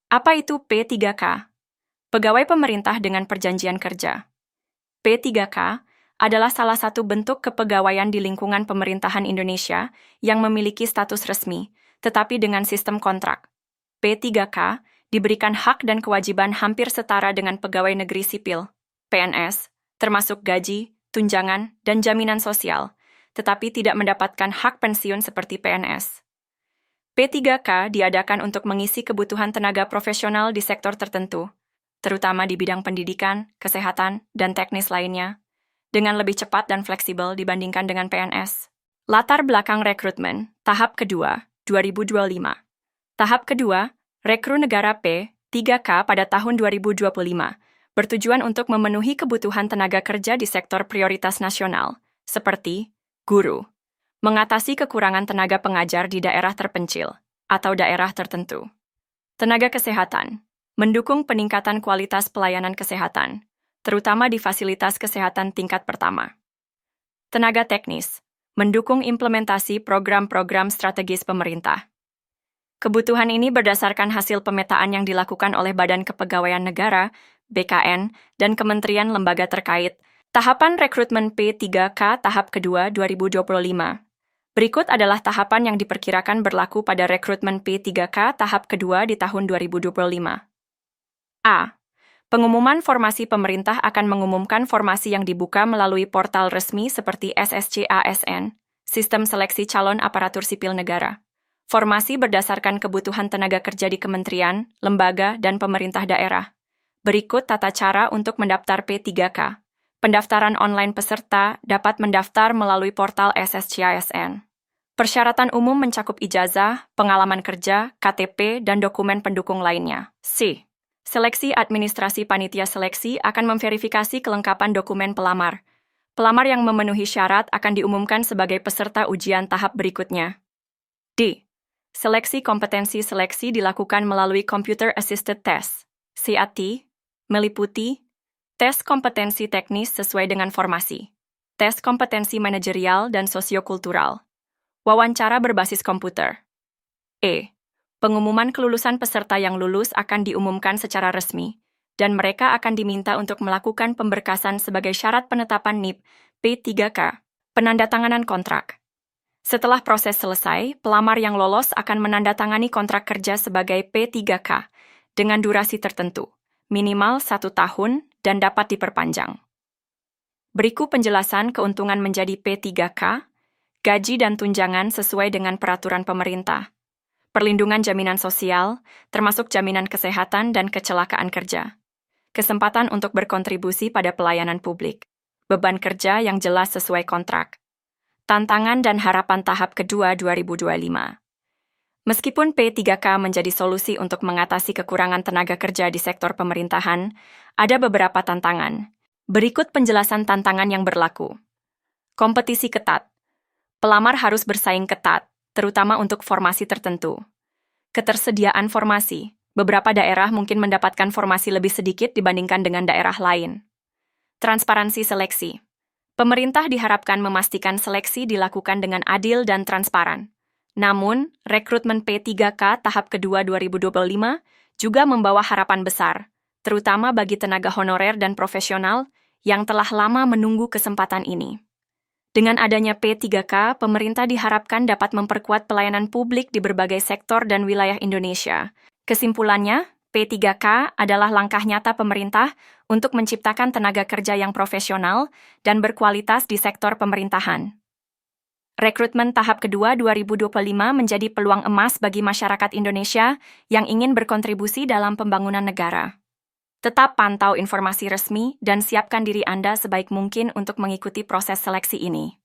Apa itu P3K? Pegawai pemerintah dengan perjanjian kerja. P3K adalah salah satu bentuk kepegawaian di lingkungan pemerintahan Indonesia yang memiliki status resmi, tetapi dengan sistem kontrak. P3K diberikan hak dan kewajiban hampir setara dengan pegawai negeri sipil, PNS, termasuk gaji, tunjangan, dan jaminan sosial, tetapi tidak mendapatkan hak pensiun seperti PNS. P3K diadakan untuk mengisi kebutuhan tenaga profesional di sektor tertentu, terutama di bidang pendidikan, kesehatan, dan teknis lainnya, dengan lebih cepat dan fleksibel dibandingkan dengan PNS. Latar belakang rekrutmen, tahap kedua, 2025. Tahap kedua, rekrut negara P3K pada tahun 2025, bertujuan untuk memenuhi kebutuhan tenaga kerja di sektor prioritas nasional, seperti guru, mengatasi kekurangan tenaga pengajar di daerah terpencil atau daerah tertentu. Tenaga kesehatan, mendukung peningkatan kualitas pelayanan kesehatan, terutama di fasilitas kesehatan tingkat pertama. Tenaga teknis, mendukung implementasi program-program strategis pemerintah. Kebutuhan ini berdasarkan hasil pemetaan yang dilakukan oleh Badan Kepegawaian Negara, BKN, dan kementerian lembaga terkait. Tahapan rekrutmen P3K tahap kedua 2025. Berikut adalah tahapan yang diperkirakan berlaku pada rekrutmen P3K tahap kedua di tahun 2025. A. Pengumuman formasi pemerintah akan mengumumkan formasi yang dibuka melalui portal resmi seperti SSC-ASN, Sistem Seleksi Calon Aparatur Sipil Negara. Formasi berdasarkan kebutuhan tenaga kerja di kementerian, lembaga, dan pemerintah daerah. Berikut tata cara untuk mendaftar P3K. Pendaftaran online peserta dapat mendaftar melalui portal SSC-ASN. Persyaratan umum mencakup ijazah, pengalaman kerja, KTP, dan dokumen pendukung lainnya. C. Seleksi administrasi panitia seleksi akan memverifikasi kelengkapan dokumen pelamar. Pelamar yang memenuhi syarat akan diumumkan sebagai peserta ujian tahap berikutnya. D. Seleksi kompetensi seleksi dilakukan melalui Computer Assisted Test, CAT, meliputi tes kompetensi teknis sesuai dengan formasi, tes kompetensi manajerial dan sosiokultural, wawancara berbasis komputer. E. Pengumuman kelulusan peserta yang lulus akan diumumkan secara resmi, dan mereka akan diminta untuk melakukan pemberkasan sebagai syarat penetapan NIP P3K, penandatanganan kontrak. Setelah proses selesai, pelamar yang lolos akan menandatangani kontrak kerja sebagai P3K dengan durasi tertentu, minimal 1 tahun dan dapat diperpanjang. Berikut penjelasan keuntungan menjadi P3K, gaji dan tunjangan sesuai dengan peraturan pemerintah, perlindungan jaminan sosial, termasuk jaminan kesehatan dan kecelakaan kerja, kesempatan untuk berkontribusi pada pelayanan publik, beban kerja yang jelas sesuai kontrak, tantangan dan harapan tahap kedua 2025. Meskipun P3K menjadi solusi untuk mengatasi kekurangan tenaga kerja di sektor pemerintahan, ada beberapa tantangan. Berikut penjelasan tantangan yang berlaku. Kompetisi ketat. Pelamar harus bersaing ketat, terutama untuk formasi tertentu. Ketersediaan formasi. Beberapa daerah mungkin mendapatkan formasi lebih sedikit dibandingkan dengan daerah lain. Transparansi seleksi. Pemerintah diharapkan memastikan seleksi dilakukan dengan adil dan transparan. Namun, rekrutmen P3K tahap kedua 2025 juga membawa harapan besar, terutama bagi tenaga honorer dan profesional yang telah lama menunggu kesempatan ini. Dengan adanya P3K, pemerintah diharapkan dapat memperkuat pelayanan publik di berbagai sektor dan wilayah Indonesia. Kesimpulannya, P3K adalah langkah nyata pemerintah untuk menciptakan tenaga kerja yang profesional dan berkualitas di sektor pemerintahan. Rekrutmen tahap kedua 2025 menjadi peluang emas bagi masyarakat Indonesia yang ingin berkontribusi dalam pembangunan negara. Tetap pantau informasi resmi dan siapkan diri Anda sebaik mungkin untuk mengikuti proses seleksi ini.